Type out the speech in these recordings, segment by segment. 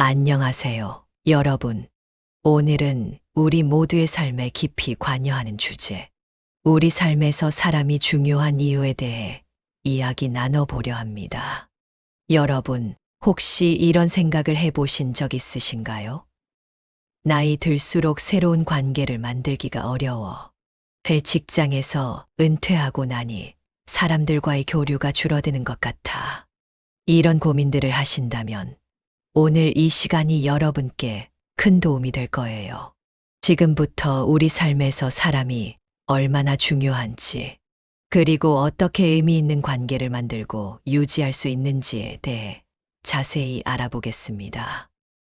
안녕하세요, 여러분. 오늘은 우리 모두의 삶에 깊이 관여하는 주제, 우리 삶에서 사람이 중요한 이유에 대해 이야기 나눠보려 합니다. 여러분, 혹시 이런 생각을 해보신 적 있으신가요? 나이 들수록 새로운 관계를 만들기가 어려워. 회 직장에서 은퇴하고 나니 사람들과의 교류가 줄어드는 것 같아. 이런 고민들을 하신다면 오늘 이 시간이 여러분께 큰 도움이 될 거예요. 지금부터 우리 삶에서 사람이 얼마나 중요한지, 그리고 어떻게 의미 있는 관계를 만들고 유지할 수 있는지에 대해 자세히 알아보겠습니다.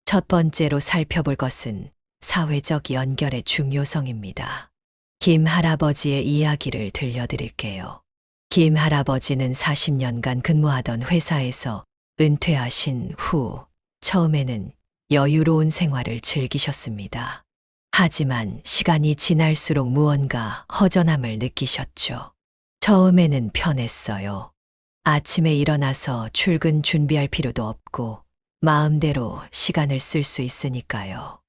첫 번째로 살펴볼 것은 사회적 연결의 중요성입니다. 김 할아버지의 이야기를 들려드릴게요. 김 할아버지는 40년간 근무하던 회사에서 은퇴하신 후 처음에는 여유로운 생활을 즐기셨습니다. 하지만 시간이 지날수록 무언가 허전함을 느끼셨죠. 처음에는 편했어요. 아침에 일어나서 출근 준비할 필요도 없고 마음대로 시간을 쓸 수 있으니까요.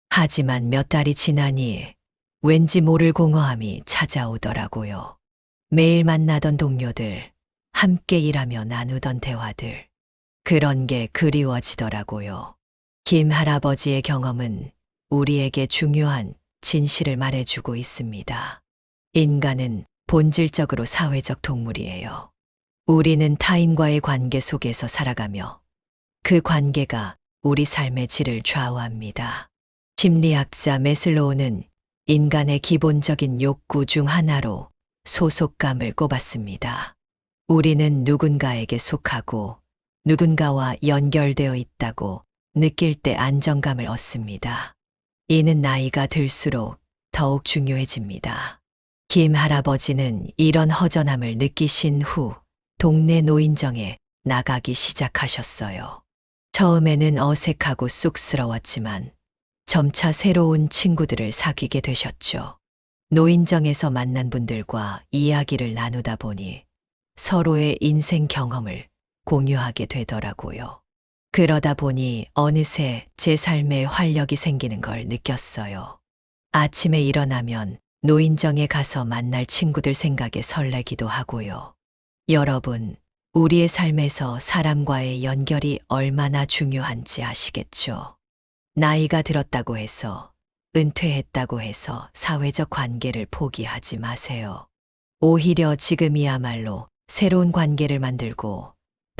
하지만 몇 달이 지나니 왠지 모를 공허함이 찾아오더라고요. 매일 만나던 동료들, 함께 일하며 나누던 대화들, 그런 게 그리워지더라고요. 김 할아버지의 경험은 우리에게 중요한 진실을 말해주고 있습니다. 인간은 본질적으로 사회적 동물이에요. 우리는 타인과의 관계 속에서 살아가며 그 관계가 우리 삶의 질을 좌우합니다. 심리학자 매슬로우는 인간의 기본적인 욕구 중 하나로 소속감을 꼽았습니다. 우리는 누군가에게 속하고 누군가와 연결되어 있다고 느낄 때 안정감을 얻습니다. 이는 나이가 들수록 더욱 중요해집니다. 김 할아버지는 이런 허전함을 느끼신 후 동네 노인정에 나가기 시작하셨어요. 처음에는 어색하고 쑥스러웠지만 점차 새로운 친구들을 사귀게 되셨죠. 노인정에서 만난 분들과 이야기를 나누다 보니 서로의 인생 경험을 공유하게 되더라고요. 그러다 보니 어느새 제 삶에 활력이 생기는 걸 느꼈어요. 아침에 일어나면 노인정에 가서 만날 친구들 생각에 설레기도 하고요. 여러분, 우리의 삶에서 사람과의 연결이 얼마나 중요한지 아시겠죠? 나이가 들었다고 해서, 은퇴했다고 해서 사회적 관계를 포기하지 마세요. 오히려 지금이야말로 새로운 관계를 만들고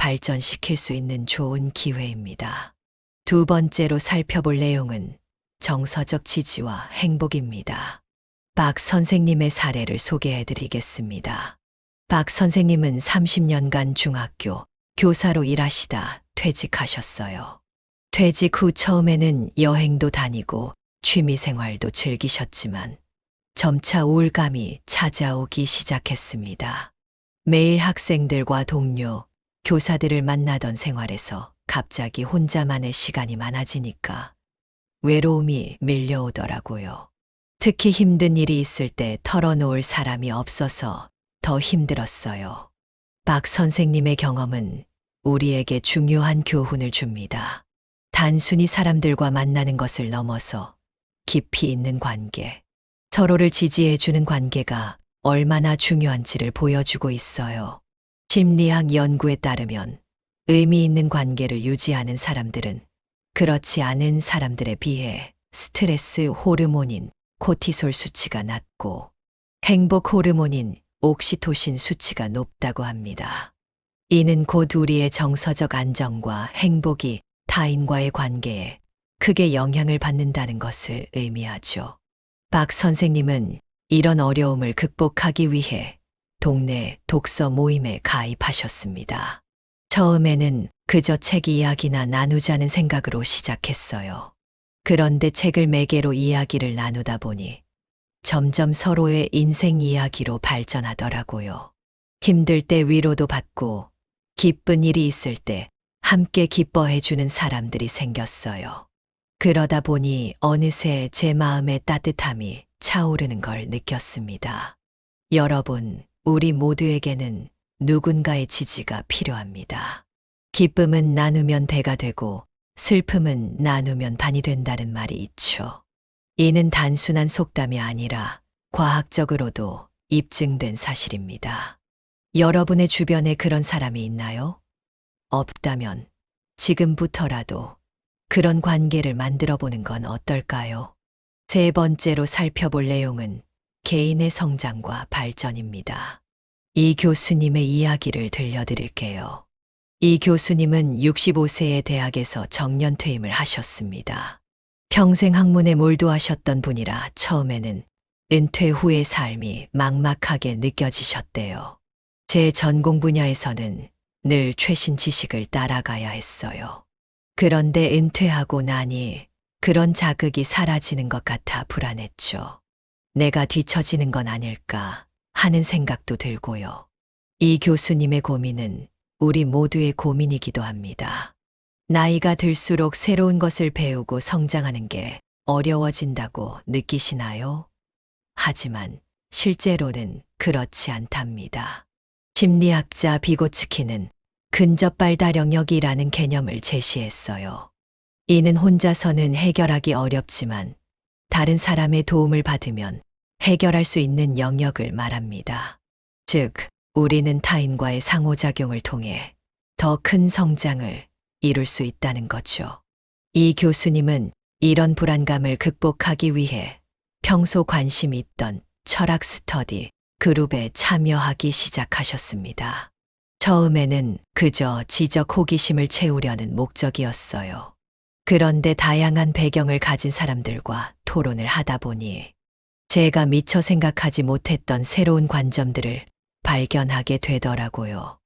발전시킬 수 있는 좋은 기회입니다. 두 번째로 살펴볼 내용은 정서적 지지와 행복입니다. 박 선생님의 사례를 소개해 드리겠습니다. 박 선생님은 30년간 중학교 교사로 일하시다 퇴직하셨어요. 퇴직 후 처음에는 여행도 다니고 취미 생활도 즐기셨지만 점차 우울감이 찾아오기 시작했습니다. 매일 학생들과 동료, 교사들을 만나던 생활에서 갑자기 혼자만의 시간이 많아지니까 외로움이 밀려오더라고요. 특히 힘든 일이 있을 때 털어놓을 사람이 없어서 더 힘들었어요. 박 선생님의 경험은 우리에게 중요한 교훈을 줍니다. 단순히 사람들과 만나는 것을 넘어서 깊이 있는 관계, 서로를 지지해주는 관계가 얼마나 중요한지를 보여주고 있어요. 심리학 연구에 따르면 의미 있는 관계를 유지하는 사람들은 그렇지 않은 사람들에 비해 스트레스 호르몬인 코티솔 수치가 낮고 행복 호르몬인 옥시토신 수치가 높다고 합니다. 이는 곧 우리의 정서적 안정과 행복이 타인과의 관계에 크게 영향을 받는다는 것을 의미하죠. 박 선생님은 이런 어려움을 극복하기 위해 동네 독서 모임에 가입하셨습니다. 처음에는 그저 책 이야기나 나누자는 생각으로 시작했어요. 그런데 책을 매개로 이야기를 나누다 보니 점점 서로의 인생 이야기로 발전하더라고요. 힘들 때 위로도 받고 기쁜 일이 있을 때 함께 기뻐해주는 사람들이 생겼어요. 그러다 보니 어느새 제 마음의 따뜻함이 차오르는 걸 느꼈습니다. 여러분, 우리 모두에게는 누군가의 지지가 필요합니다. 기쁨은 나누면 배가 되고 슬픔은 나누면 반이 된다는 말이 있죠. 이는 단순한 속담이 아니라 과학적으로도 입증된 사실입니다. 여러분의 주변에 그런 사람이 있나요? 없다면 지금부터라도 그런 관계를 만들어 보는 건 어떨까요? 세 번째로 살펴볼 내용은 개인의 성장과 발전입니다. 이 교수님의 이야기를 들려드릴게요. 이 교수님은 65세의 대학에서 정년 퇴임을 하셨습니다. 평생 학문에 몰두하셨던 분이라 처음에는 은퇴 후의 삶이 막막하게 느껴지셨대요. 제 전공 분야에서는 늘 최신 지식을 따라가야 했어요. 그런데 은퇴하고 나니 그런 자극이 사라지는 것 같아 불안했죠. 내가 뒤처지는 건 아닐까 하는 생각도 들고요. 이 교수님의 고민은 우리 모두의 고민이기도 합니다. 나이가 들수록 새로운 것을 배우고 성장하는 게 어려워진다고 느끼시나요? 하지만 실제로는 그렇지 않답니다. 심리학자 비고츠키는 근접 발달 영역이라는 개념을 제시했어요. 이는 혼자서는 해결하기 어렵지만 다른 사람의 도움을 받으면 해결할 수 있는 영역을 말합니다. 즉, 우리는 타인과의 상호작용을 통해 더 큰 성장을 이룰 수 있다는 거죠. 이 교수님은 이런 불안감을 극복하기 위해 평소 관심이 있던 철학 스터디 그룹에 참여하기 시작하셨습니다. 처음에는 그저 지적 호기심을 채우려는 목적이었어요. 그런데 다양한 배경을 가진 사람들과 토론을 하다 보니 제가 미처 생각하지 못했던 새로운 관점들을 발견하게 되더라고요.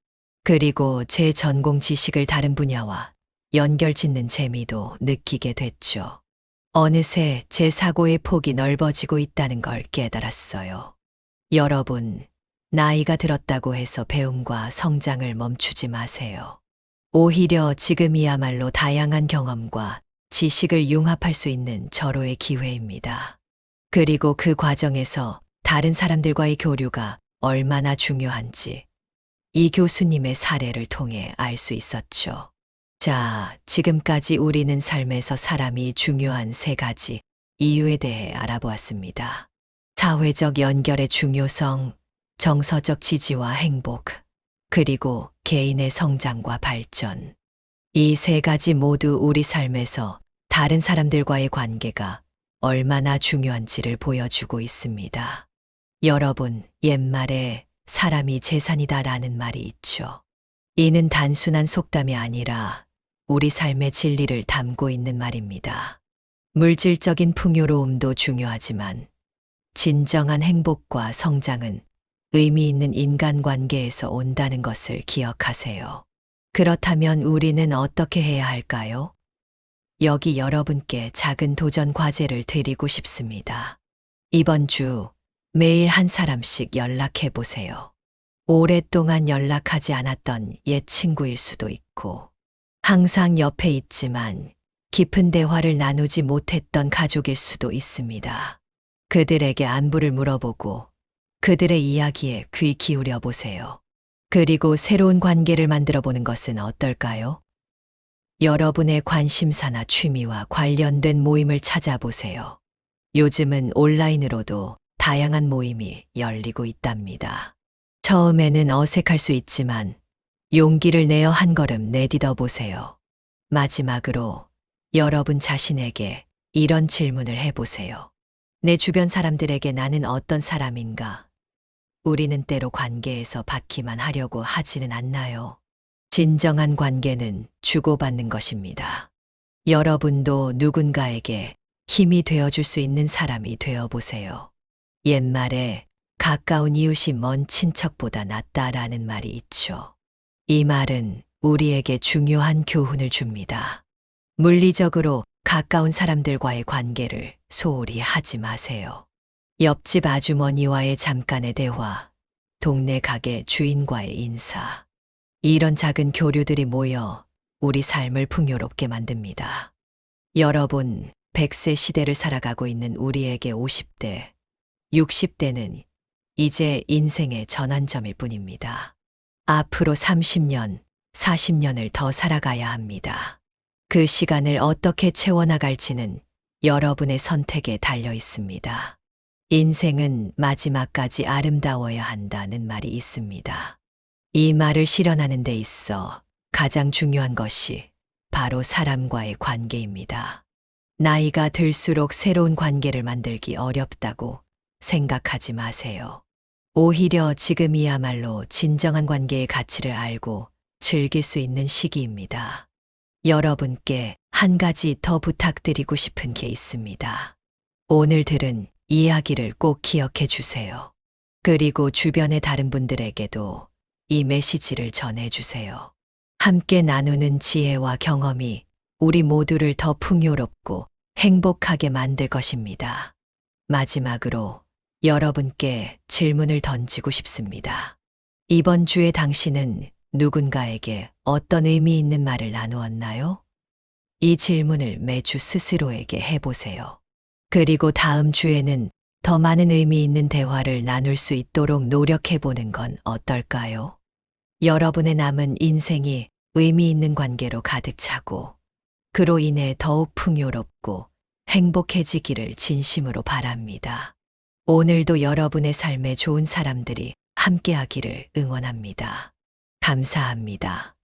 그리고 제 전공 지식을 다른 분야와 연결 짓는 재미도 느끼게 됐죠. 어느새 제 사고의 폭이 넓어지고 있다는 걸 깨달았어요. 여러분, 나이가 들었다고 해서 배움과 성장을 멈추지 마세요. 오히려 지금이야말로 다양한 경험과 지식을 융합할 수 있는 절호의 기회입니다. 그리고 그 과정에서 다른 사람들과의 교류가 얼마나 중요한지 이 교수님의 사례를 통해 알 수 있었죠. 자, 지금까지 우리는 삶에서 사람이 중요한 세 가지 이유에 대해 알아보았습니다. 사회적 연결의 중요성, 정서적 지지와 행복, 그리고 개인의 성장과 발전. 이 세 가지 모두 우리 삶에서 다른 사람들과의 관계가 얼마나 중요한지를 보여주고 있습니다. 여러분, 옛말에 사람이 재산이다라는 말이 있죠. 이는 단순한 속담이 아니라 우리 삶의 진리를 담고 있는 말입니다. 물질적인 풍요로움도 중요하지만 진정한 행복과 성장은 의미 있는 인간관계에서 온다는 것을 기억하세요. 그렇다면 우리는 어떻게 해야 할까요? 여기 여러분께 작은 도전 과제를 드리고 싶습니다. 이번 주 매일 한 사람씩 연락해 보세요. 오랫동안 연락하지 않았던 옛 친구일 수도 있고, 항상 옆에 있지만 깊은 대화를 나누지 못했던 가족일 수도 있습니다. 그들에게 안부를 물어보고 그들의 이야기에 귀 기울여 보세요. 그리고 새로운 관계를 만들어 보는 것은 어떨까요? 여러분의 관심사나 취미와 관련된 모임을 찾아보세요. 요즘은 온라인으로도 다양한 모임이 열리고 있답니다. 처음에는 어색할 수 있지만 용기를 내어 한 걸음 내딛어 보세요. 마지막으로 여러분 자신에게 이런 질문을 해보세요. 내 주변 사람들에게 나는 어떤 사람인가? 우리는 때로 관계에서 받기만 하려고 하지는 않나요? 진정한 관계는 주고받는 것입니다. 여러분도 누군가에게 힘이 되어줄 수 있는 사람이 되어보세요. 옛말에 가까운 이웃이 먼 친척보다 낫다라는 말이 있죠. 이 말은 우리에게 중요한 교훈을 줍니다. 물리적으로 가까운 사람들과의 관계를 소홀히 하지 마세요. 옆집 아주머니와의 잠깐의 대화, 동네 가게 주인과의 인사. 이런 작은 교류들이 모여 우리 삶을 풍요롭게 만듭니다. 여러분, 100세 시대를 살아가고 있는 우리에게 50대, 60대는 이제 인생의 전환점일 뿐입니다. 앞으로 30년, 40년을 더 살아가야 합니다. 그 시간을 어떻게 채워나갈지는 여러분의 선택에 달려 있습니다. 인생은 마지막까지 아름다워야 한다는 말이 있습니다. 이 말을 실현하는 데 있어 가장 중요한 것이 바로 사람과의 관계입니다. 나이가 들수록 새로운 관계를 만들기 어렵다고 생각하지 마세요. 오히려 지금이야말로 진정한 관계의 가치를 알고 즐길 수 있는 시기입니다. 여러분께 한 가지 더 부탁드리고 싶은 게 있습니다. 오늘 들은 이야기를 꼭 기억해 주세요. 그리고 주변의 다른 분들에게도 이 메시지를 전해 주세요. 함께 나누는 지혜와 경험이 우리 모두를 더 풍요롭고 행복하게 만들 것입니다. 마지막으로 여러분께 질문을 던지고 싶습니다. 이번 주에 당신은 누군가에게 어떤 의미 있는 말을 나누었나요? 이 질문을 매주 스스로에게 해보세요. 그리고 다음 주에는 더 많은 의미 있는 대화를 나눌 수 있도록 노력해보는 건 어떨까요? 여러분의 남은 인생이 의미 있는 관계로 가득 차고 그로 인해 더욱 풍요롭고 행복해지기를 진심으로 바랍니다. 오늘도 여러분의 삶에 좋은 사람들이 함께하기를 응원합니다. 감사합니다.